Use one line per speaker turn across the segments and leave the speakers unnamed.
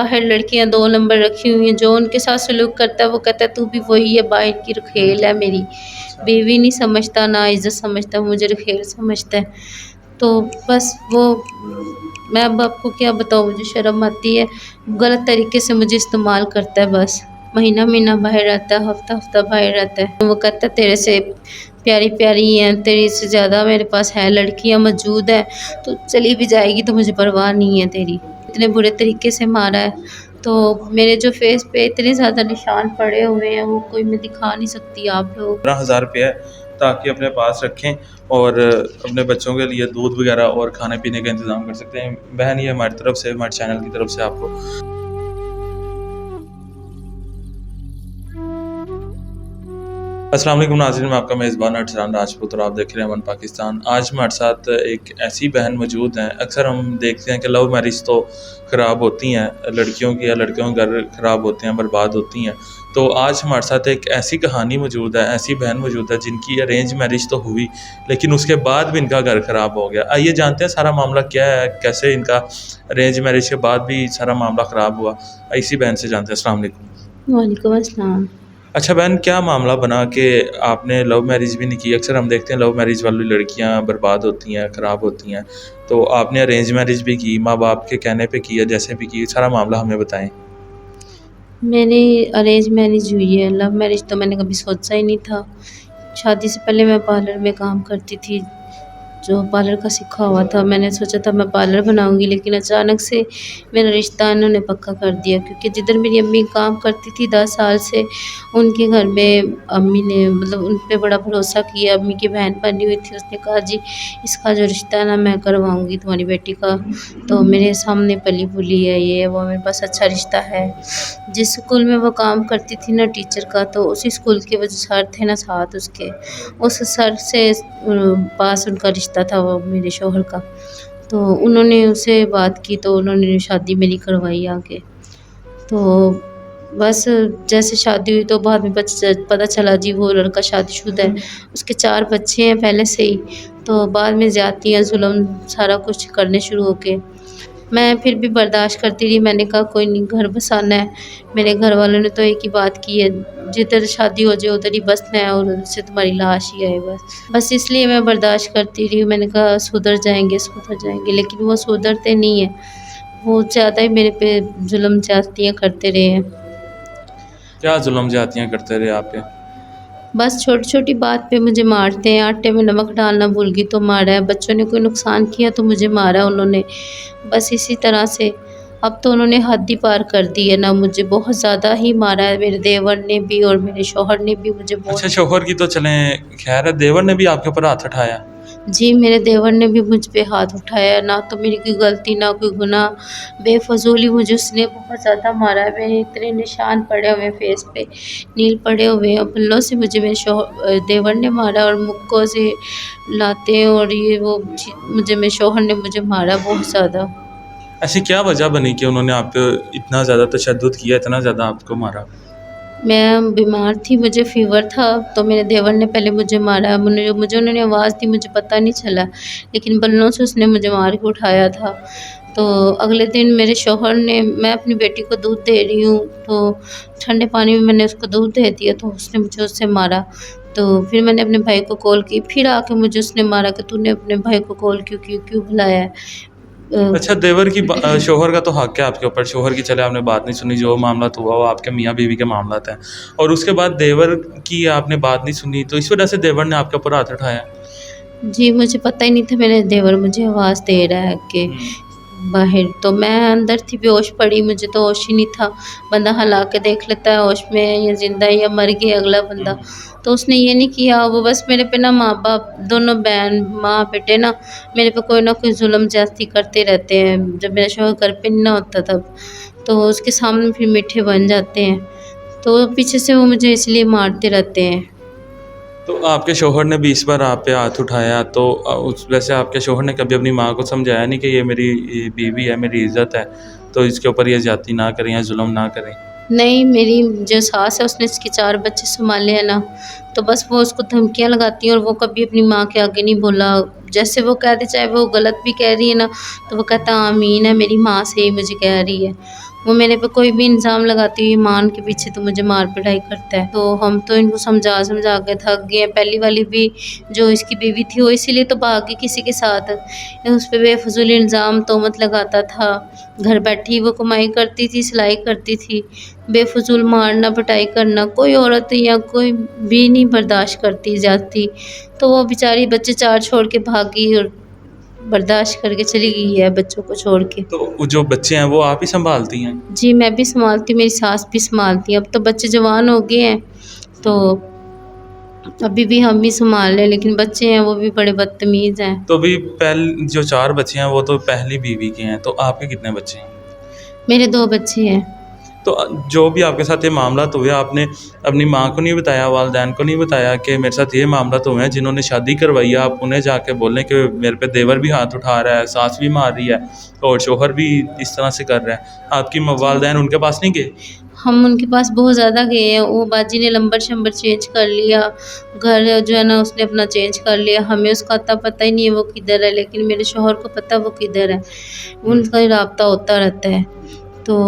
باہر لڑکیاں 2 نمبر رکھی ہوئی ہیں، جو ان کے ساتھ سلوک کرتا ہے وہ کہتا ہے تو بھی وہی ہے، باہر کی رکھیل ہے میری، بیوی نہیں سمجھتا، نہ عزت سمجھتا، مجھے رکھیل سمجھتا ہے۔ تو بس وہ میں اب آپ کو کیا بتاؤں، مجھے شرم آتی ہے، غلط طریقے سے مجھے استعمال کرتا ہے، بس مہینہ مہینہ باہر رہتا ہے، ہفتہ ہفتہ باہر رہتا ہے، وہ کہتا ہے تیرے سے پیاری پیاری ہیں، تیری سے زیادہ میرے پاس ہے لڑکیاں موجود ہیں، تو چلی بھی جائے گی تو مجھے پرواہ نہیں ہے تیری، اتنے برے طریقے سے مارا ہے۔ تو میرے جو فیس پہ اتنے زیادہ نشان پڑے ہوئے ہیں وہ کوئی میں دکھا نہیں سکتی آپ لوگ۔
15,000 روپیہ ہے تاکہ اپنے پاس رکھیں اور اپنے بچوں کے لیے دودھ وغیرہ اور کھانے پینے کا انتظام کر سکتے ہیں۔ بہن یہ ہماری طرف سے، ہمارے چینل کی طرف سے آپ کو السلام علیکم ناظرین، میں آپ کا میزبان ارسلان راجپوت اور آپ دیکھ رہے ہیں ون پاکستان۔ آج ہمارے ساتھ ایک ایسی بہن موجود ہیں، اکثر ہم دیکھتے ہیں کہ لو میرج تو خراب ہوتی ہیں، لڑکیوں کی یا لڑکیوں کے گھر خراب ہوتے ہیں، برباد ہوتی ہیں۔ تو آج ہمارے ساتھ ایک ایسی کہانی موجود ہے، ایسی بہن موجود ہے جن کی ارینج میرج تو ہوئی لیکن اس کے بعد بھی ان کا گھر خراب ہو گیا۔ آئیے جانتے ہیں سارا معاملہ کیا ہے، کیسے ان کا ارینج میرج کے بعد بھی سارا معاملہ خراب ہوا۔ اسی بہن سے جانتے ہیں۔ السلام علیکم۔
وعلیکم السلام۔
اچھا بہن، کیا معاملہ بنا کہ آپ نے لو میرج بھی نہیں کی؟ اکثر ہم دیکھتے ہیں لو میرج والی لڑکیاں برباد ہوتی ہیں، خراب ہوتی ہیں، تو آپ نے ارینج میرج بھی کی، ماں باپ کے کہنے پہ کی ہے، جیسے بھی کی، سارا معاملہ ہمیں بتائیں۔
میری ارینج میرج ہوئی ہے، لو میرج تو میں نے کبھی سوچا ہی نہیں تھا۔ شادی سے پہلے میں پارلر میں کام کرتی تھی، جو پارلر کا سیکھا ہوا تھا، میں نے سوچا تھا میں پارلر بناؤں گی، لیکن اچانک سے میرا رشتہ انہوں نے پکا کر دیا، کیونکہ جدھر میری امی کام کرتی تھی 10 سال سے، ان کے گھر میں امی نے مطلب ان پہ بڑا بھروسہ کیا، امی کی بہن بنی ہوئی تھی، اس نے کہا جی اس کا جو رشتہ ہے نا میں کرواؤں گی تمہاری بیٹی کا، تو میرے سامنے پلی پلی ہے یہ وہ، میرے پاس اچھا رشتہ ہے۔ جس اسکول میں وہ کام کرتی تھی نا ٹیچر کا، تو اسی اسکول کے وہ جو سر تھے نا ساتھ اس کے، اس سر سے پاس ان کا رشتہ تھا وہ میرے شوہر کا، تو انہوں نے اسے بات کی تو انہوں نے شادی میری کروائی آگے۔ تو بس جیسے شادی ہوئی تو بعد میں پتہ چلا جی وہ لڑکا شادی شدہ ہے، اس کے 4 بچے ہیں پہلے سے ہی، تو بعد میں زیادتیاں ظلم سارا کچھ کرنے شروع ہو کے میں پھر بھی برداشت کرتی رہی۔ میں نے کہا کوئی نہیں، گھر بسانا ہے، میرے گھر والوں نے تو ایک ہی بات کی ہے جدھر شادی ہو جائے ادھر ہی بسنا ہے اور ادھر سے تمہاری لاش ہی آئے، بس اس لیے میں برداشت کرتی رہی۔ میں نے کہا سدھر جائیں گے، لیکن وہ سدھرتے نہیں ہیں، وہ زیادہ ہی میرے پہ ظلم زیادتیاں کرتے رہے ہیں۔
کیا ظلم زیادتیاں کرتے رہے آپ پہ؟
بس چھوٹی چھوٹی بات پہ مجھے مارتے ہیں، آٹے میں نمک ڈالنا بھول گئی تو مارا ہے، بچوں نے کوئی نقصان کیا تو مجھے مارا انہوں نے، بس اسی طرح سے۔ اب تو انہوں نے حد ہی پار کر دی ہے نا، مجھے بہت زیادہ ہی مارا ہے، میرے دیور نے بھی اور میرے شوہر نے بھی مجھے
اچھا،
بہت۔
شوہر کی تو چلیں خیر ہے، دیور نے بھی آپ کے اوپر ہاتھ اٹھایا؟
جی میرے دیور نے بھی مجھ پہ ہاتھ اٹھایا، نہ تو میری کوئی غلطی نہ کوئی گناہ، بے فضولی مجھے اس نے بہت زیادہ مارا ہے، میرے اتنے نشان پڑے ہوئے فیس پہ، نیل پڑے ہوئے ہیں، بلوں سے مجھے میرے دیور نے مارا اور مکوں سے لاتے اور یہ وہ مجھے میرے شوہر نے مجھے مارا بہت زیادہ۔
ایسی کیا وجہ بنی کہ انہوں نے آپ پہ اتنا زیادہ تشدد کیا، اتنا زیادہ آپ کو مارا؟
میں بیمار تھی، مجھے فیور تھا، تو میرے دیور نے پہلے مجھے مارا، مجھے انہوں نے آواز دی، مجھے پتہ نہیں چلا، لیکن بلوں سے اس نے مجھے مار کے اٹھایا تھا۔ تو اگلے دن میرے شوہر نے، میں اپنی بیٹی کو دودھ دے رہی ہوں تو ٹھنڈے پانی میں نے اس کو دودھ دے دیا تو اس نے مجھے اس سے مارا، تو پھر میں نے اپنے بھائی کو کال کی، پھر آ کے مجھے اس نے مارا کہ تو نے اپنے بھائی کو کال کیوں بلایا ہے۔
اچھا، دیور کی شوہر کا تو حق ہے آپ کے اوپر، شوہر کی چلے آپ نے بات نہیں سنی، جو معاملات ہوا وہ آپ کے میاں بیوی کے معاملات ہیں، اور اس کے بعد دیور کی آپ نے بات نہیں سنی، تو اس وجہ سے دیور نے آپ کے اوپر ہاتھ اٹھایا؟
جی مجھے پتہ ہی نہیں تھا میرے دیور مجھے آواز دے رہا ہے کہ باہر، تو میں اندر تھی، بے ہوش پڑی، مجھے تو ہوش ہی نہیں تھا، بندہ ہلا کے دیکھ لیتا ہے ہوش میں یا زندہ ہے یا مر گیا اگلا بندہ، تو اس نے یہ نہیں کیا، وہ بس میرے پہ نا ماں باپ دونوں بہن ماں بیٹے نا میرے پہ کوئی نہ کوئی ظلم زیادتی کرتے رہتے ہیں، جب میرا شوہر گھر پہ نہ ہوتا تب تو اس کے سامنے پھر میٹھے بن جاتے ہیں، تو پیچھے سے وہ مجھے اس لیے مارتے رہتے ہیں۔
تو آپ کے شوہر نے بھی اس بار آپ پہ ہاتھ اٹھایا، تو ویسے آپ کے شوہر نے کبھی اپنی ماں کو سمجھایا نہیں کہ یہ میری بیوی ہے، میری عزت ہے، تو اس کے اوپر یہ زیادتی نہ کریں یا ظلم نہ کریں؟
نہیں، میری جو ساس ہے اس نے اس کے 4 بچے سنبھالے ہیں نا، تو بس وہ اس کو دھمکیاں لگاتی ہیں، اور وہ کبھی اپنی ماں کے آگے نہیں بولا، جیسے وہ کہتے چاہے وہ غلط بھی کہہ رہی ہے نا تو وہ کہتا آمین ہے، میری ماں سے ہی مجھے کہہ رہی ہے۔ وہ میرے پہ کوئی بھی الزام لگاتی ہوئی ماں کے پیچھے تو مجھے مار پٹائی کرتا ہے، تو ہم تو ان کو سمجھا سمجھا کے تھک گئے ہیں۔ پہلی والی بھی جو اس کی بیوی تھی وہ اسی لیے تو بھاگ گئی کسی کے ساتھ، اس پہ بے فضول الزام تہمت لگاتا تھا، گھر بیٹھی وہ کمائی کرتی تھی، سلائی کرتی تھی، بے فضول مارنا پٹائی کرنا کوئی عورت یا کوئی بھی نہیں برداشت کرتی جاتی، تو وہ بیچاری بچے 4 چھوڑ کے بھاگی اور برداشت کر کے چلی گئی ہے بچوں کو چھوڑ کے۔
تو وہ جو بچے ہیں وہ آپ ہی سنبھالتی ہیں؟
جی میں بھی سنبھالتی ہوں، میری ساس بھی سنبھالتی ہیں، اب تو بچے جوان ہو گئے ہیں تو ابھی بھی ہم بھی سنبھال لیں، لیکن بچے ہیں وہ بھی بڑے بدتمیز ہیں۔
تو ابھی جو 4 بچے ہیں وہ تو پہلی بیوی کے ہیں، تو آپ کے کتنے بچے ہیں؟
میرے 2 بچے ہیں۔
تو جو بھی آپ کے ساتھ یہ معاملات ہوئے، آپ نے اپنی ماں کو نہیں بتایا، والدین کو نہیں بتایا کہ میرے ساتھ یہ معاملات ہوئے ہیں؟ جنہوں نے شادی کروائی ہے آپ انہیں جا کے بولیں کہ میرے پہ دیور بھی ہاتھ اٹھا رہا ہے، ساس بھی مار رہی ہے اور شوہر بھی اس طرح سے کر رہا ہے، آپ کی والدین ان کے پاس نہیں گئے؟
ہم ان کے پاس بہت زیادہ گئے ہیں، وہ باجی نے نمبر شمبر چینج کر لیا، گھر جو ہے نا اس نے اپنا چینج کر لیا، ہمیں اس کا پتہ ہی نہیں ہے وہ کدھر ہے، لیکن میرے شوہر کو پتہ وہ کدھر ہے، ان کا رابطہ ہوتا رہتا ہے، تو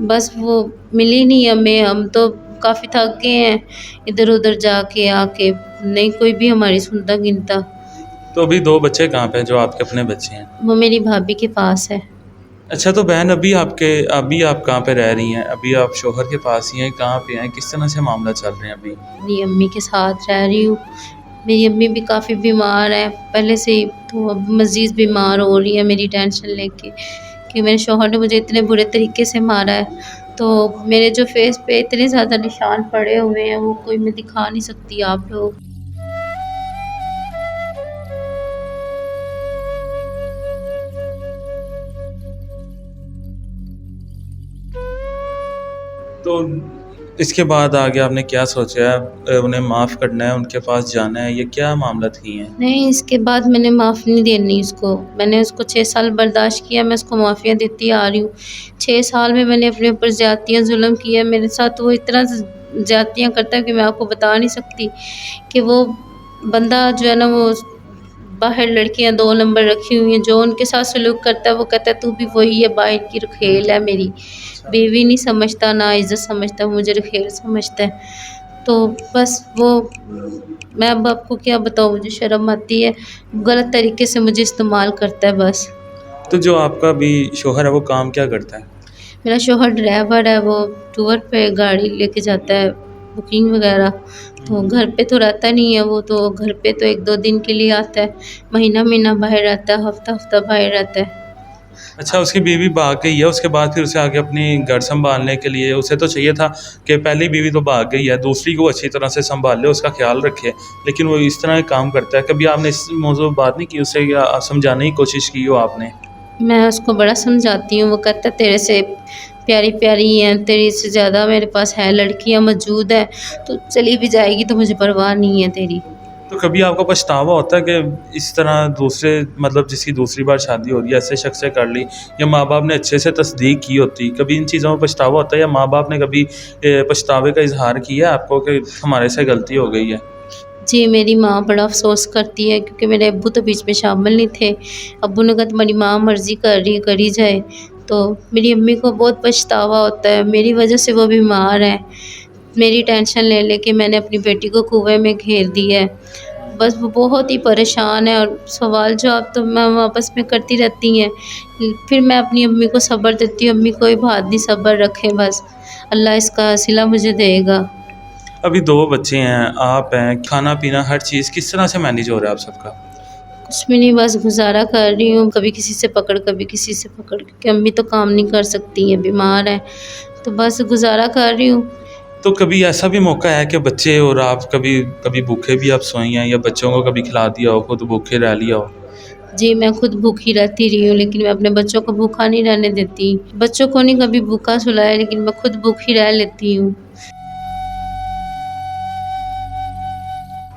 بس وہ ملی نہیں ہمیں، ہم تو کافی تھک گئے ہیں ادھر ادھر جا کے آ کے، نہیں کوئی بھی ہماری سنتا گنتا۔
تو ابھی 2 بچے کہاں پہ ہیں جو آپ کے اپنے بچے ہیں؟
وہ میری بھابھی کے پاس ہے۔
اچھا، تو بہن ابھی آپ کہاں پہ رہ رہی ہیں؟ ابھی آپ شوہر کے پاس ہی ہیں؟ کہاں پہ ہیں؟ کس طرح سے معاملہ چل رہے ہیں ابھی؟
میری امی کے ساتھ رہ رہی ہوں، میری امی بھی کافی بیمار ہے پہلے سے ہی، تو اب مزید بیمار ہو رہی ہے میری ٹینشن لے کے کہ میرے شوہر نے مجھے اتنے برے طریقے سے مارا ہے، تو میرے جو فیس پہ اتنے زیادہ نشان پڑے ہوئے ہیں وہ کوئی میں دکھا نہیں سکتی آپ لوگ۔
تو اس کے بعد آگے آپ نے کیا سوچا ہے؟ انہیں معاف کرنا ہے، ان کے پاس جانا ہے، یہ کیا معاملہ تھی ہیں؟
نہیں، اس کے بعد میں نے معاف نہیں دینی اس کو، میں نے اس کو 6 سال برداشت کیا، میں اس کو معافیاں دیتی آ رہی ہوں، 6 سال میں نے اپنے اوپر زیادتیاں ظلم کیا میرے ساتھ، وہ اتنا زیادتیاں کرتا ہے کہ میں آپ کو بتا نہیں سکتی، کہ وہ بندہ جو ہے نا وہ باہر لڑکیاں 2 نمبر رکھی ہوئی ہیں، جو ان کے ساتھ سلوک کرتا ہے وہ کہتا ہے تو بھی وہی ہے، باہر کی رکھیل ہے، میری بیوی نہیں سمجھتا، نہ عزت سمجھتا، مجھے رکھیل سمجھتا ہے، تو بس وہ میں اب آپ کو کیا بتاؤں، مجھے شرم آتی ہے، غلط طریقے سے مجھے استعمال کرتا ہے بس۔
تو جو آپ کا بھی شوہر ہے وہ کام کیا کرتا ہے؟
میرا شوہر ڈرائیور ہے، وہ ٹور پہ گاڑی لے کے جاتا ہے، بکنگ وغیرہ، تو گھر پہ تو رہتا نہیں ہے، وہ تو گھر پہ تو 1-2 دن کے لیے آتا ہے، مہینہ مہینہ باہر رہتا ہے، ہفتہ ہفتہ باہر رہتا ہے۔
اچھا، اس کی بیوی بھاگ گئی ہے، اس کے بعد پھر اسے آگے اپنی گھر سنبھالنے کے لیے اسے تو چاہیے تھا کہ پہلی بیوی تو بھاگ گئی ہے، دوسری کو اچھی طرح سے سنبھال لے، اس کا خیال رکھے، لیکن وہ اس طرح کام کرتا ہے۔ کبھی آپ نے اس موضوع پر بات نہیں کی اسے، یا سمجھانے کی کوشش کی ہو آپ نے؟
میں اس کو بڑا سمجھاتی ہوں، وہ کہتا ہے تیرے سے پیاری پیاری ہیں، تیری سے زیادہ میرے پاس ہے، لڑکیاں موجود ہیں، تو چلی بھی جائے گی تو مجھے پرواہ نہیں ہے تیری۔
تو کبھی آپ کو پچھتاوا ہوتا ہے کہ اس طرح جس کی دوسری بار شادی ہو رہی ہے ایسے شخص سے کر لی، یا ماں باپ نے اچھے سے تصدیق کی ہوتی، کبھی ان چیزوں میں پچھتاوا ہوتا ہے، یا ماں باپ نے کبھی پچھتاوے کا اظہار کیا ہے آپ کو کہ ہمارے سے غلطی ہو گئی ہے؟
جی میری ماں بڑا افسوس کرتی ہے، کیونکہ میرے ابو تو بیچ میں شامل نہیں تھے، ابو نے کہا تمہاری ماں مرضی کر رہی ہے کری جائے، تو میری امی کو بہت پچھتاوا ہوتا ہے، میری وجہ سے وہ بیمار ہے، میری ٹینشن لے لے کے میں نے اپنی بیٹی کو کنویں میں گھیر دیا ہے، بس وہ بہت ہی پریشان ہے، اور سوال جواب تو میں واپس میں کرتی رہتی ہیں، پھر میں اپنی امی کو صبر دیتی ہوں، امی کوئی بات نہیں، صبر رکھیں، بس اللہ اس کا صلہ مجھے دے گا۔
ابھی 2 بچے ہیں، آپ ہیں، کھانا پینا ہر چیز کس طرح سے مینیج ہو رہا ہے آپ سب کا؟
کچھ بھی نہیں، بس گزارا کر رہی ہوں، کبھی کسی سے پکڑ کبھی کسی سے پکڑ، کیونکہ امی تو کام نہیں کر سکتی ہیں، بیمار ہیں، تو بس گزارا کر رہی ہوں۔
تو کبھی ایسا بھی موقع ہے کہ بچے اور آپ کبھی بھوکے بھی آپ سوئی ہیں، یا بچوں کو کبھی کھلا دیا ہو، خود بھوکے رہ لیا ہو؟
جی میں خود بھوکی رہتی رہی ہوں، لیکن میں اپنے بچوں کو بھوکا نہیں رہنے دیتی، بچوں کو نہیں کبھی بھوکا سلایا، لیکن میں خود بھوکی رہ لیتی ہوں۔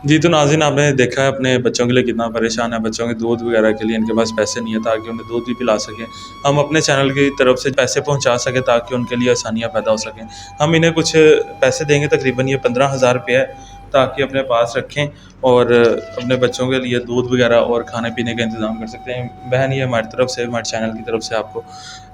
جی، تو ناظرین آپ نے دیکھا ہے اپنے بچوں کے لیے کتنا پریشان ہے، بچوں کے دودھ وغیرہ کے لیے ان کے پاس پیسے نہیں ہیں تاکہ انہیں دودھ بھی پلا سکیں، ہم اپنے چینل کی طرف سے پیسے پہنچا سکیں تاکہ ان کے لیے آسانیاں پیدا ہو سکیں، ہم انہیں کچھ پیسے دیں گے، تقریباً یہ 15,000 روپے ہے، تاکہ اپنے پاس رکھیں اور اپنے بچوں کے لیے دودھ وغیرہ اور کھانے پینے کا انتظام کر سکتے ہیں. بہن یہ ہماری طرف سے ہمارے چینل کی طرف سے آپ کو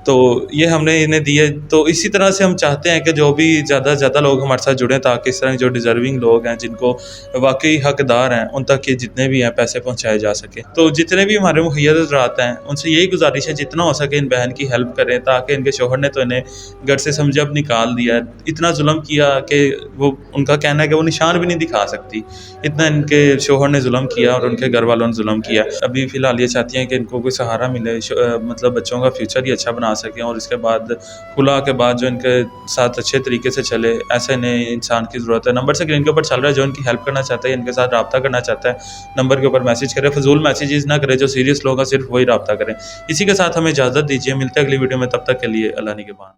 تو یہ ہم نے انہیں دی ہے. تو اسی طرح سے ہم چاہتے ہیں کہ جو بھی زیادہ سے زیادہ لوگ ہمارے ساتھ جڑیں تاکہ اس طرح جو ڈیزرونگ لوگ ہیں جن کو واقعی حقدار ہیں ان تک یہ جتنے بھی ہیں پیسے پہنچائے جا سکیں. تو جتنے بھی ہمارے مخیر حضرات ہیں ان سے یہی گزارش ہے جتنا ہو سکے ان بہن کی ہیلپ کریں تاکہ ان کے شوہر نے تو انہیں گھر سے سمجھے اب نکال دیا ہے, اتنا ظلم کیا کہ وہ ان کا کہنا ہے کہ وہ نشان بھی نہیں دکھا سکتی, اتنا ان کے شوہر نے ظلم کیا اور ان کے گھر والوں نے ظلم کیا. ابھی فی الحال یہ چاہتی ہیں کہ ان کو کوئی سہارا ملے, مطلب بچوں کا فیوچر ہی اچھا بنا سکیں اور اس کے بعد کھلا کے بعد جو ان کے ساتھ اچھے طریقے سے چلے. ایسے نئے انسان کی ضرورت ہے. نمبر اسکرین کے اوپر چل رہا ہے, جو ان کی ہیلپ کرنا چاہتا ہے ان کے ساتھ رابطہ کرنا چاہتا ہے نمبر کے اوپر میسج کرے. فضول میسیجز نہ کرے, جو سیریس لوگ ہیں صرف وہی رابطہ کریں. اسی کے ساتھ ہمیں اجازت دیجیے, ملتے ہیں اگلی ویڈیو میں, تب تک کے لیے اللہ نگہبان.